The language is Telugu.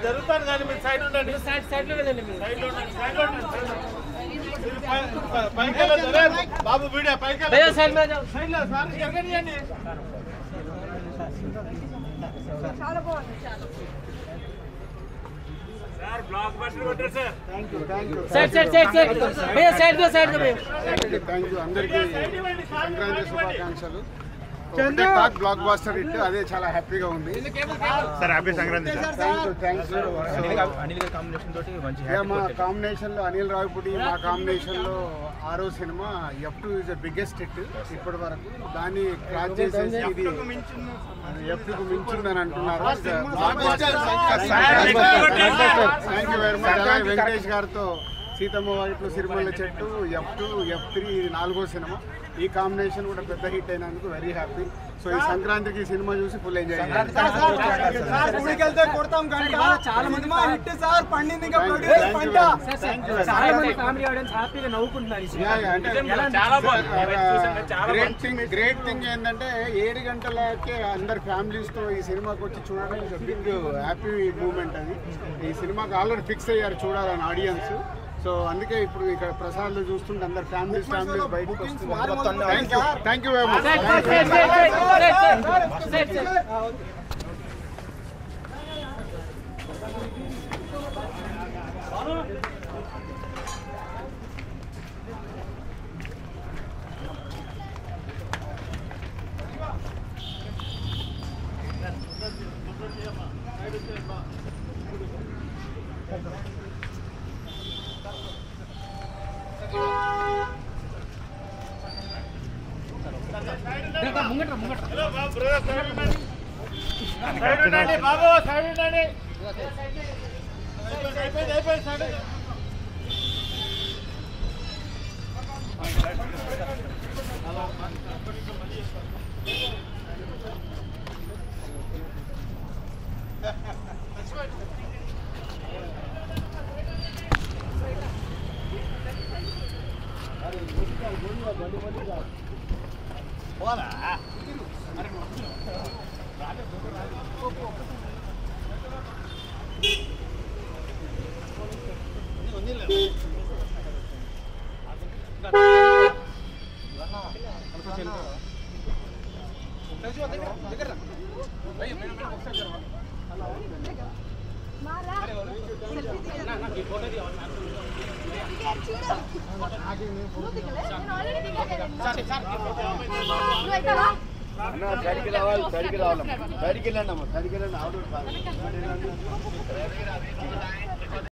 జరుగుతాను కానీ మీరు సైడ్ ఉండండి. సైడ్ లో వెళ్ళండి. బాబు వీడియో పైకి సైడ్ లో సార్ జరగనియండి. చాలా బాగుంది. సార్ బ్లాక్ బస్టర్ కొట్టారు సార్. థాంక్యూ సైడ్ భయ్యా సైడ్ లో థాంక్యూ అందరికీ సంక్రాంతి శుభాకాంక్షలు. బ్లాక్ బాస్టర్ హిట్ అదే చాలా హ్యాపీగా ఉంది sir. Happy Sankranti sir. Thanks. మా కాంబినేషన్ లో అనిల్ రావిపూడి, మా కాంబినేషన్ లో 6వ cinema F2 is the biggest hit ఇప్పటి వరకు. దాన్ని క్రాస్ చేసేసి ఇది F2కు మించిందని అంటున్నారు. Thank you very much. అలాగే వెంకటేష్ గారితో సీతమ్మ వాకిట్లో సిరిమల్ల చెట్టు, F2, F3 ఇది 4వ సినిమా. ఈ కాంబినేషన్ కూడా పెద్ద హిట్ అయినందుకు వెరీ హ్యాపీ. సో ఈ సంక్రాంతికి సినిమా చూసి ఫుల్ ఎంజాయ్ చేయాలి. గ్రేట్ థింగ్ ఏంటంటే 7 గంటలకే అందరు ఫ్యామిలీస్ తో ఈ సినిమాకి వచ్చి చూడడం బిగ్ హ్యాపీ మూమెంట్. అది ఈ సినిమాకి ఆల్రెడీ ఫిక్స్ అయ్యారు చూడాలని ఆడియన్స్. సో అందుకే ఇప్పుడు ఇక్కడ ప్రసాద్లు చూస్తుంటే అందరు ఫ్యామిలీస్ బయటకు వస్తున్నారు. Thank you very much. Babu side ఉండండి. సరికి రావాలి. సరికి వెళ్ళండి అమ్మ. సరికి వెళ్ళండి. ఆవిడ